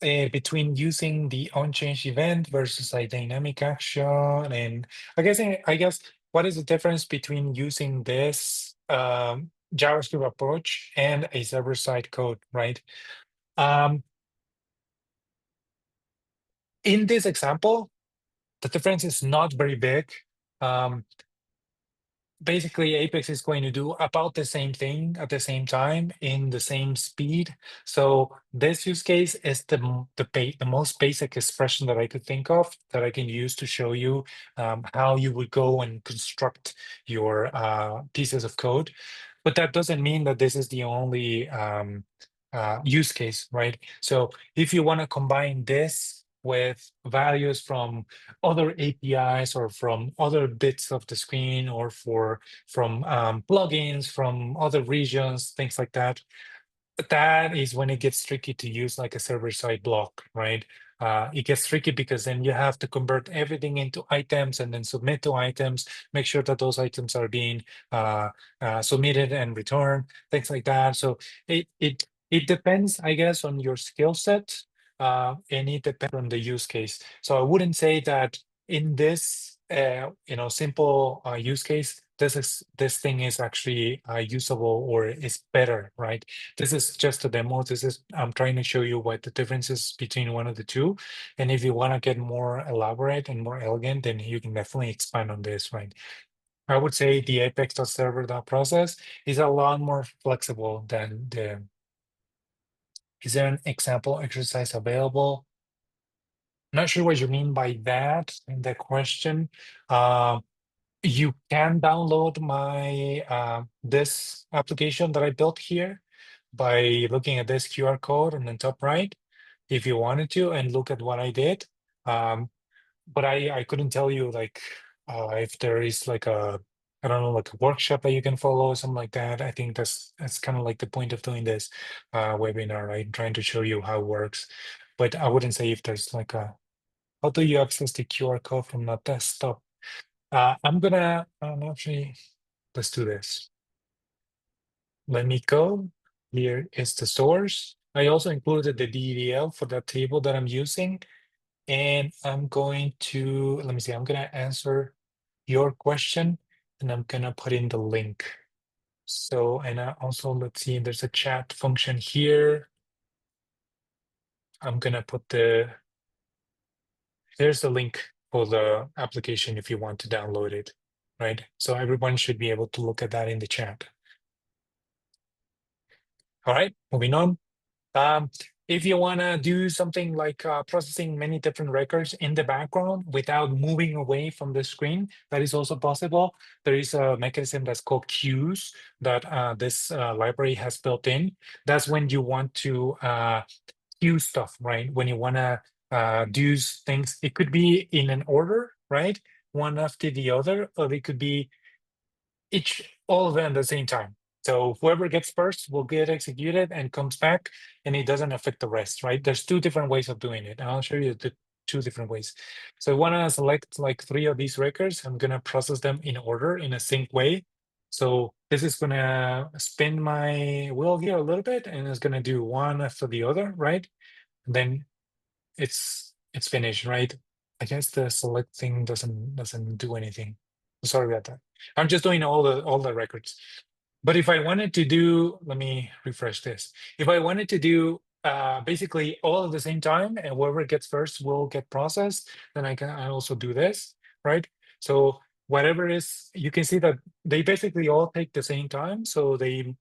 between using the onChange event versus a dynamic action? And I guess what is the difference between using this JavaScript approach and a server-side code, right? In this example, the difference is not very big. Basically, Apex is going to do about the same thing at the same time in the same speed. So this use case is the most basic expression that I could think of that I can use to show you how you would go and construct your pieces of code. But that doesn't mean that this is the only use case, right? So if you want to combine this with values from other APIs or from other bits of the screen or from plugins from other regions, things like that, that is when it gets tricky to use like a server-side block, right? It gets tricky because then you have to convert everything into items and then submit to items, make sure that those items are being submitted and returned, things like that. So it depends, I guess, on your skill set, and it depends on the use case. So I wouldn't say that in this simple use case, this thing is actually usable or is better, right? This is just a demo. I'm trying to show you what the difference is between one of the two. And if you want to get more elaborate and more elegant, then you can definitely expand on this, right? I would say the apex.server.process is a lot more flexible than the. Is there an example exercise available? Not sure what you mean by that in the question. You can download my this application that I built here by looking at this QR code on the top right, if you wanted to, and look at what I did. But I couldn't tell you like if there is like a, I don't know, like a workshop that you can follow or something like that. I think that's kind of like the point of doing this webinar, right? Trying to show you how it works. But I wouldn't say if there's like a, how do you access the QR code from the desktop? I'm gonna actually, let's do this. Let me go. Here is the source. I also included the DDL for that table that I'm using. And I'm going to, let me see, I'm gonna answer your question and I'm gonna put in the link. So, and also, let's see, there's a chat function here. I'm gonna put there's the link for the application if you want to download it, right? So everyone should be able to look at that in the chat. All right, moving on. If you want to do something like processing many different records in the background without moving away from the screen, that is also possible. There is a mechanism that's called queues that this library has built in. That's when you want to queue stuff, right? When you want to do things, it could be in an order, right? One after the other, or it could be all of them at the same time. So whoever gets first will get executed and comes back, and it doesn't affect the rest, right? There's two different ways of doing it. I'll show you the two different ways. So I want to select like 3 of these records. I'm gonna process them in order in a sync way. So this is gonna spin my wheel here a little bit, and it's gonna do one after the other, right? And then it's finished, right? I guess the select thing doesn't do anything. Sorry about that. I'm just doing all the records. But if I wanted to do, let me refresh this. If I wanted to do basically all at the same time, and whoever gets first will get processed, then I also do this, right? So whatever is, you can see that they basically all take the same time, so they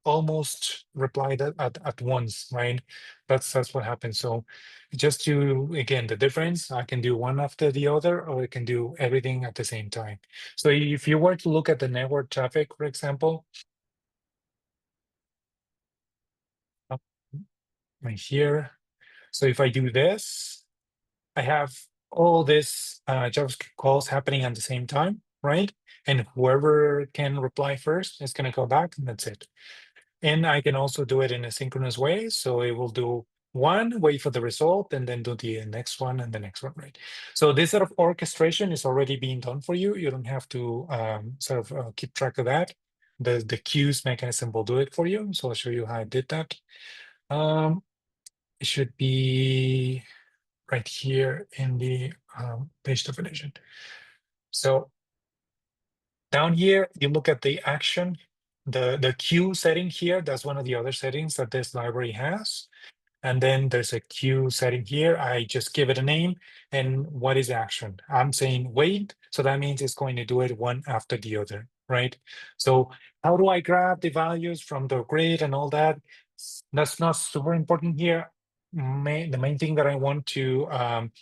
almost replied at once, right? That's what happens. So just to, again, the difference, I can do one after the other, or I can do everything at the same time. So if you were to look at the network traffic, for example, right here. So if I do this, I have all this JavaScript calls happening at the same time, right? And whoever can reply first is going to go back, and that's it. And I can also do it in a synchronous way. So it will do one, wait for the result, and then do the next one and the next one, right? So this sort of orchestration is already being done for you. You don't have to sort of keep track of that. The queues mechanism will do it for you. So I'll show you how I did that. It should be right here in the page definition. So down here, you look at the action, the queue setting here. That's one of the other settings that this library has. And then there's a queue setting here. I just give it a name. And what is action? I'm saying wait. So that means it's going to do it one after the other, right? So how do I grab the values from the grid and all that? That's not super important here. The main thing that I want to,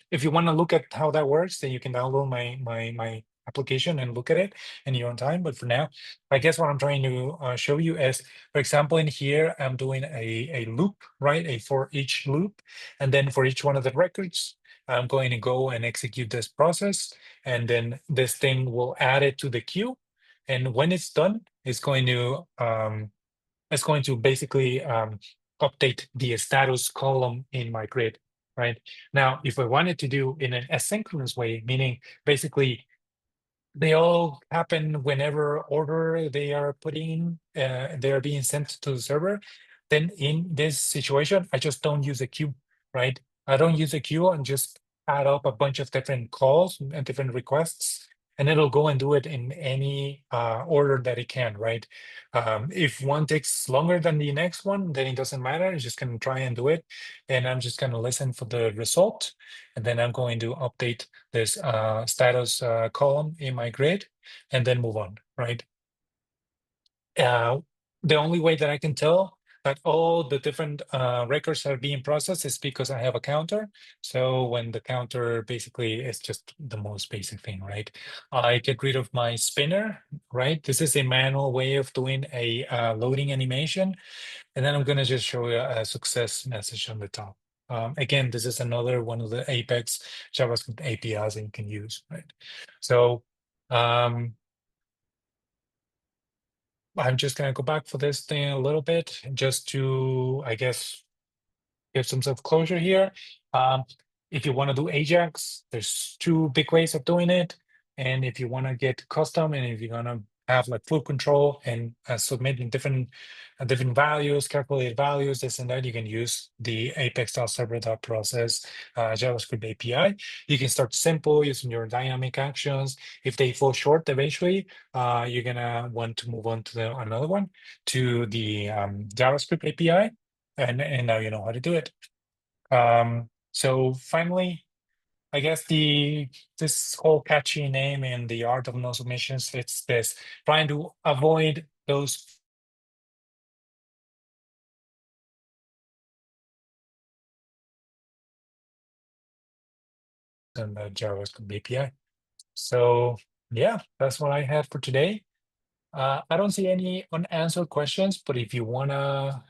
if you want to look at how that works, then you can download my application and look at it in your own time. But for now, I guess what I'm trying to show you is, for example, in here, I'm doing a loop, right? A for each loop. And then for each one of the records, I'm going to go and execute this process. And then this thing will add it to the queue. And when it's done, it's going to basically update the status column in my grid, right? Now, if I wanted to do in an asynchronous way, meaning basically they all happen whenever order they are putting, they are being sent to the server, then in this situation, I just don't use a queue, right? I don't use a queue and just add up a bunch of different calls and different requests, and it'll go and do it in any order that it can, right? If one takes longer than the next one, then it doesn't matter. It's just going to try and do it. And I'm just going to listen for the result. And then I'm going to update this status column in my grid. and then move on, right? The only way that I can tell that all the different records are being processed is because I have a counter. So when the counter basically is just the most basic thing, right? I get rid of my spinner, right? This is a manual way of doing a loading animation. And then I'm going to just show you a success message on the top. Again, this is another one of the Apex JavaScript APIs that you can use, right? So I'm just going to go back for this thing a little bit just to, I guess, give some sort of closure here. If you want to do Ajax, there's two big ways of doing it. And if you want to get custom, and if you're going to have like full control and submitting different values, calculated values, this and that, you can use the apex.server.process JavaScript API. You can start simple using your dynamic actions. If they fall short eventually, you're gonna want to move on to another one, to the JavaScript API, and now you know how to do it. So finally, I guess this whole catchy name and the art of no submissions, it's this trying to avoid those in the JavaScript API. So yeah, that's what I had for today. I don't see any unanswered questions, but if you wanna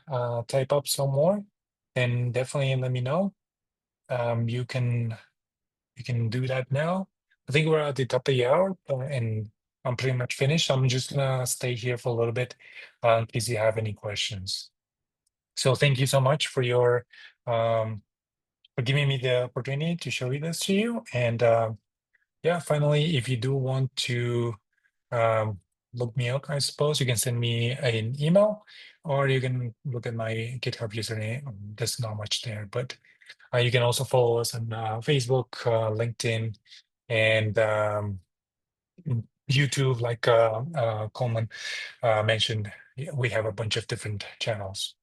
type up some more, then definitely let me know. You can do that now. I think we're at the top of the hour, and I'm pretty much finished. I'm just gonna stay here for a little bit in case you have any questions. So thank you so much for your for giving me the opportunity to show this to you. And yeah, finally, if you do want to look me up, I suppose you can send me an email, or you can look at my GitHub username. There's not much there, but you can also follow us on Facebook, LinkedIn, and YouTube, like Coleman mentioned. We have a bunch of different channels.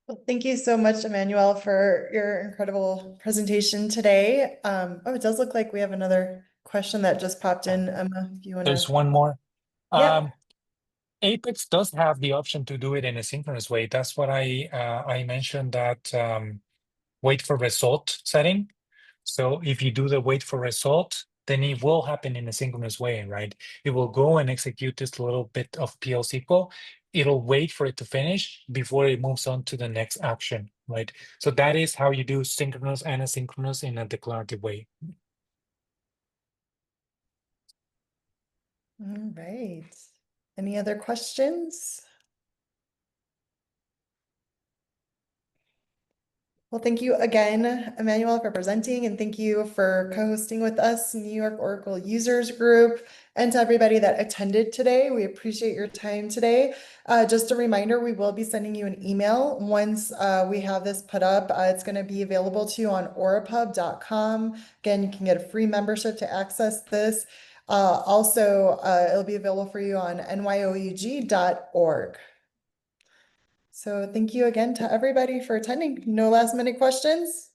Well, thank you so much, Emanuel, for your incredible presentation today. Oh, it does look like we have another question that just popped in. Emma, if you want There's to. one more. Yeah. Apex does have the option to do it in a synchronous way. That's what I mentioned, that wait for result setting. So if you do the wait for result, then it will happen in a synchronous way, right? It will go and execute this little bit of PL SQL. It'll wait for it to finish before it moves on to the next action, right? So that is how you do synchronous and asynchronous in a declarative way. All right. Any other questions? Well, thank you again, Emanuel, for presenting, and thank you for co-hosting with us, New York Oracle Users Group, and to everybody that attended today. We appreciate your time today. Just a reminder, we will be sending you an email once we have this put up. It's going to be available to you on orapub.com. Again, you can get a free membership to access this. Also, it'll be available for you on NYOUG.org. So thank you again to everybody for attending. No last minute questions?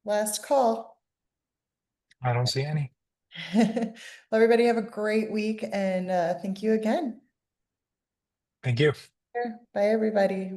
Last call. I don't see any. Well, everybody have a great week, and thank you again. Thank you. Bye, everybody.